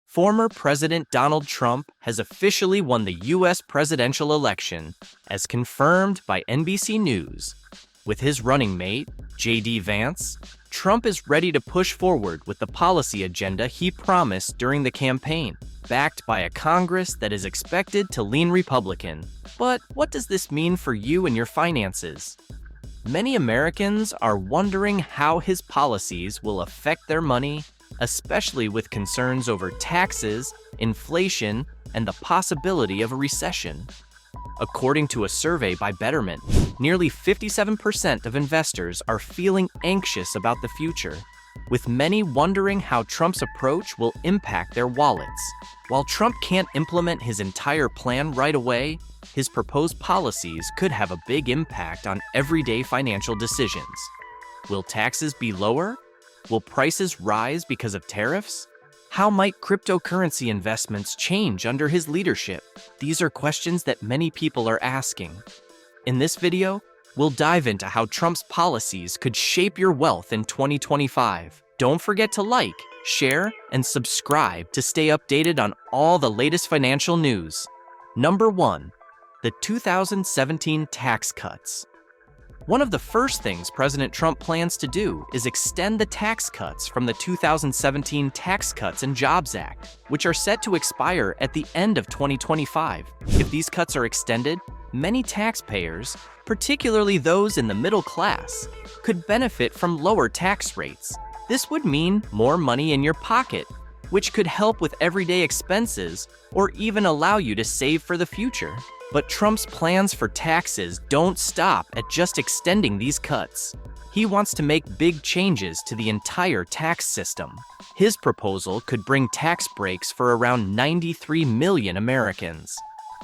Former President Donald Trump has officially won the U.S. presidential election, as confirmed by NBC News. With his running mate, J.D. Vance, Trump is ready to push forward with the policy agenda he promised during the campaign, backed by a Congress that is expected to lean Republican. But what does this mean for you and your finances? Many Americans are wondering how his policies will affect their money, especially with concerns over taxes, inflation, and the possibility of a recession. According to a survey by Betterment, nearly 57% of investors are feeling anxious about the future, with many wondering how Trump's approach will impact their wallets. While Trump can't implement his entire plan right away, his proposed policies could have a big impact on everyday financial decisions. Will taxes be lower? Will prices rise because of tariffs? How might cryptocurrency investments change under his leadership? These are questions that many people are asking. In this video, we'll dive into how Trump's policies could shape your wealth in 2025. Don't forget to like, share, and subscribe to stay updated on all the latest financial news. Number 1. The 2017 tax cuts. One of the first things President Trump plans to do is extend the tax cuts from the 2017 Tax Cuts and Jobs Act, which are set to expire at the end of 2025. If these cuts are extended, many taxpayers, particularly those in the middle class, could benefit from lower tax rates. This would mean more money in your pocket, which could help with everyday expenses or even allow you to save for the future. But Trump's plans for taxes don't stop at just extending these cuts. He wants to make big changes to the entire tax system. His proposal could bring tax breaks for around 93 million Americans.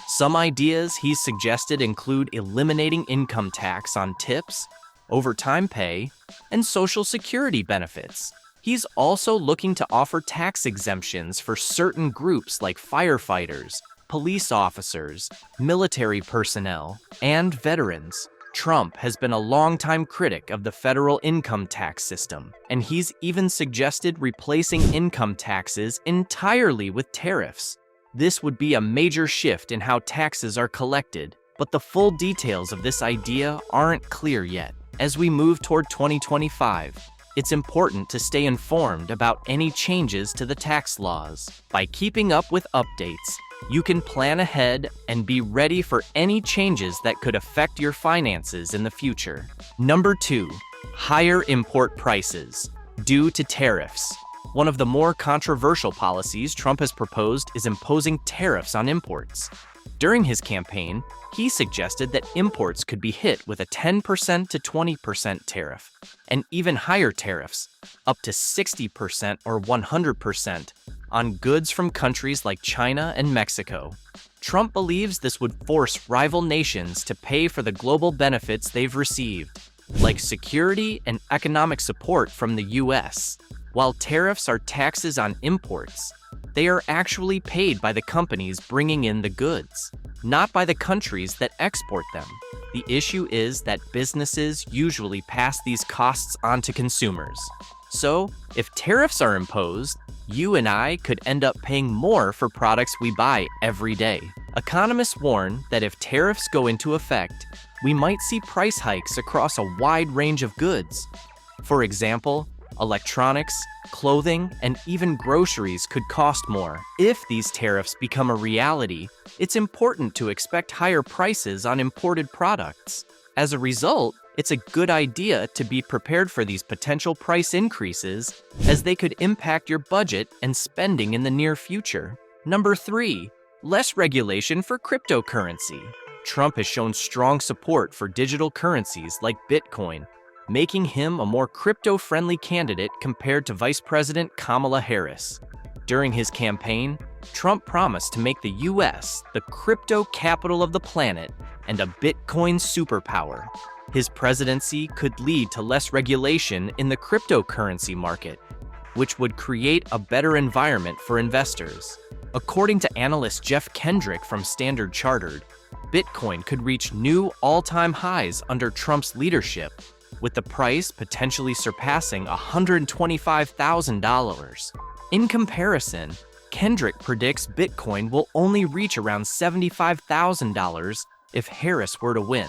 Some ideas he's suggested include eliminating income tax on tips, overtime pay, and Social Security benefits. He's also looking to offer tax exemptions for certain groups like firefighters, police officers, military personnel, and veterans. Trump has been a longtime critic of the federal income tax system, and he's even suggested replacing income taxes entirely with tariffs. This would be a major shift in how taxes are collected, but the full details of this idea aren't clear yet. As we move toward 2025, it's important to stay informed about any changes to the tax laws. By keeping up with updates, you can plan ahead and be ready for any changes that could affect your finances in the future. Number 2. Higher import prices due to tariffs. One of the more controversial policies Trump has proposed is imposing tariffs on imports. During his campaign, he suggested that imports could be hit with a 10% to 20% tariff, and even higher tariffs, up to 60% or 100%, on goods from countries like China and Mexico. Trump believes this would force rival nations to pay for the global benefits they've received, like security and economic support from the U.S. While tariffs are taxes on imports, they are actually paid by the companies bringing in the goods, not by the countries that export them. The issue is that businesses usually pass these costs on to consumers. So, if tariffs are imposed, you and I could end up paying more for products we buy every day. Economists warn that if tariffs go into effect, we might see price hikes across a wide range of goods. For example, electronics, clothing, and even groceries could cost more. If these tariffs become a reality, it's important to expect higher prices on imported products. As a result, it's a good idea to be prepared for these potential price increases, as they could impact your budget and spending in the near future. Number 3. Less regulation for cryptocurrency. Trump has shown strong support for digital currencies like Bitcoin, making him a more crypto-friendly candidate compared to Vice President Kamala Harris. During his campaign, Trump promised to make the U.S. the crypto capital of the planet and a Bitcoin superpower. His presidency could lead to less regulation in the cryptocurrency market, which would create a better environment for investors. According to analyst Jeff Kendrick from Standard Chartered, Bitcoin could reach new all-time highs under Trump's leadership, with the price potentially surpassing $125,000. In comparison, Kendrick predicts Bitcoin will only reach around $75,000 if Harris were to win.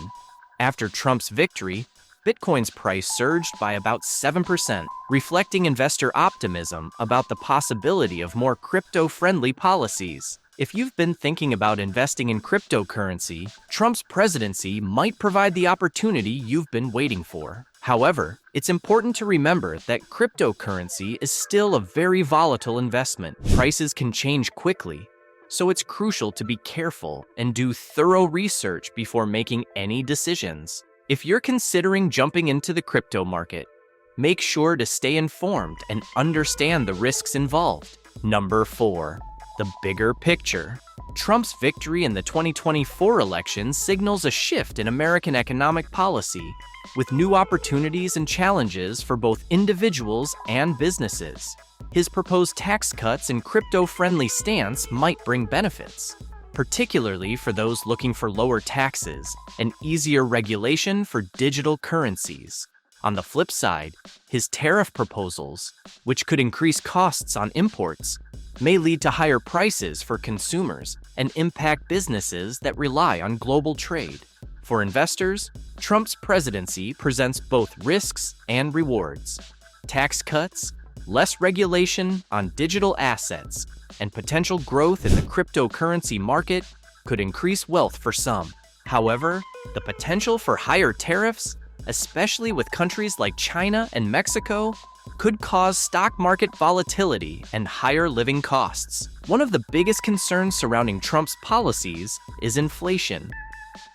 After Trump's victory, Bitcoin's price surged by about 7%, reflecting investor optimism about the possibility of more crypto-friendly policies. If you've been thinking about investing in cryptocurrency, Trump's presidency might provide the opportunity you've been waiting for. However, it's important to remember that cryptocurrency is still a very volatile investment. Prices can change quickly, so it's crucial to be careful and do thorough research before making any decisions. If you're considering jumping into the crypto market, make sure to stay informed and understand the risks involved. Number 4. The bigger picture. Trump's victory in the 2024 election signals a shift in American economic policy, with new opportunities and challenges for both individuals and businesses. His proposed tax cuts and crypto-friendly stance might bring benefits, particularly for those looking for lower taxes and easier regulation for digital currencies. On the flip side, his tariff proposals, which could increase costs on imports, may lead to higher prices for consumers and impact businesses that rely on global trade. For investors, Trump's presidency presents both risks and rewards. Tax cuts, less regulation on digital assets, and potential growth in the cryptocurrency market could increase wealth for some. However, the potential for higher tariffs, especially with countries like China and Mexico, could cause stock market volatility and higher living costs. One of the biggest concerns surrounding Trump's policies is inflation.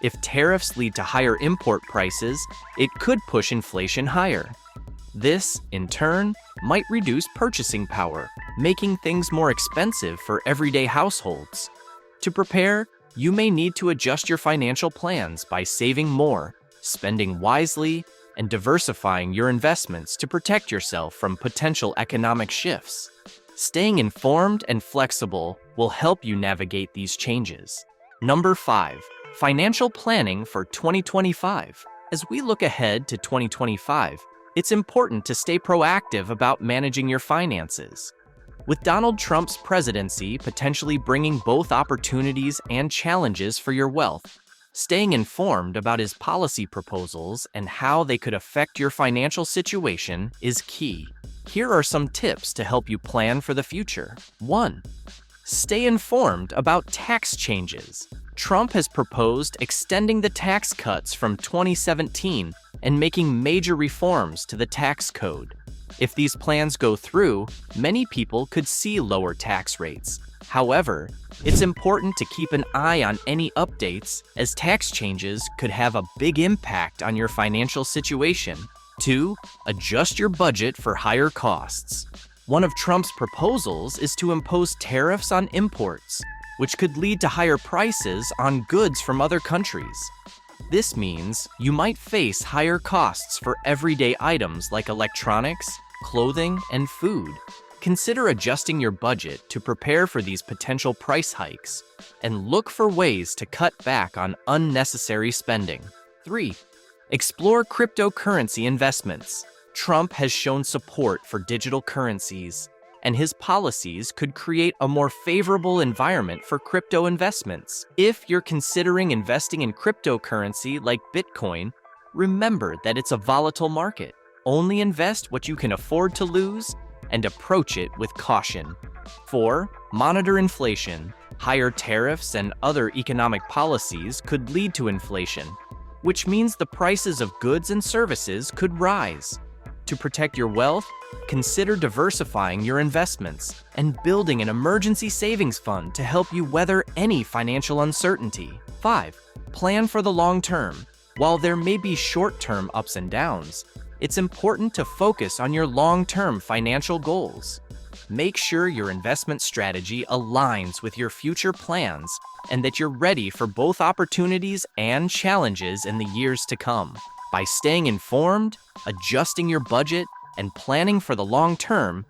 If tariffs lead to higher import prices, it could push inflation higher. This, in turn, might reduce purchasing power, making things more expensive for everyday households. To prepare, you may need to adjust your financial plans by saving more, spending wisely, and diversifying your investments to protect yourself from potential economic shifts. Staying informed and flexible will help you navigate these changes. Number 5. Financial planning for 2025. As we look ahead to 2025, it's important to stay proactive about managing your finances. With Donald Trump's presidency potentially bringing both opportunities and challenges for your wealth, staying informed about his policy proposals and how they could affect your financial situation is key. Here are some tips to help you plan for the future. 1. Stay informed about tax changes. Trump has proposed extending the tax cuts from 2017 and making major reforms to the tax code. If these plans go through, many people could see lower tax rates. However, it's important to keep an eye on any updates, as tax changes could have a big impact on your financial situation. 2. Adjust your budget for higher costs. One of Trump's proposals is to impose tariffs on imports, which could lead to higher prices on goods from other countries. This means you might face higher costs for everyday items like electronics, clothing, and food. Consider adjusting your budget to prepare for these potential price hikes, and look for ways to cut back on unnecessary spending. 3. Explore cryptocurrency investments. Trump has shown support for digital currencies, and his policies could create a more favorable environment for crypto investments. If you're considering investing in cryptocurrency like Bitcoin, remember that it's a volatile market. Only invest what you can afford to lose and approach it with caution. 4. Monitor inflation. Higher tariffs and other economic policies could lead to inflation, which means the prices of goods and services could rise. To protect your wealth, consider diversifying your investments and building an emergency savings fund to help you weather any financial uncertainty. 5. Plan for the long term. While there may be short-term ups and downs, it's important to focus on your long-term financial goals. Make sure your investment strategy aligns with your future plans and that you're ready for both opportunities and challenges in the years to come. By staying informed, adjusting your budget, and planning for the long term,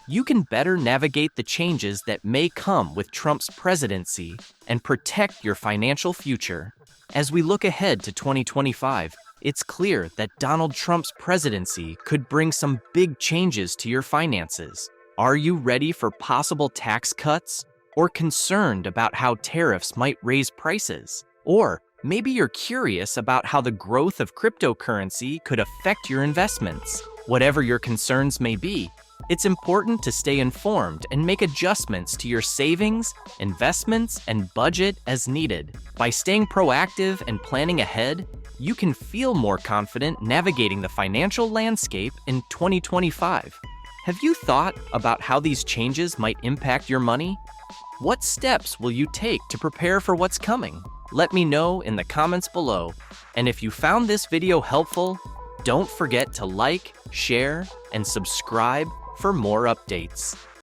you can better navigate the changes that may come with Trump's presidency and protect your financial future. As we look ahead to 2025, it's clear that Donald Trump's presidency could bring some big changes to your finances. Are you ready for possible tax cuts? Or concerned about how tariffs might raise prices? Or maybe you're curious about how the growth of cryptocurrency could affect your investments. Whatever your concerns may be, it's important to stay informed and make adjustments to your savings, investments, and budget as needed. By staying proactive and planning ahead, you can feel more confident navigating the financial landscape in 2025. Have you thought about how these changes might impact your money? What steps will you take to prepare for what's coming? Let me know in the comments below. And if you found this video helpful, don't forget to like, share, and subscribe for more updates.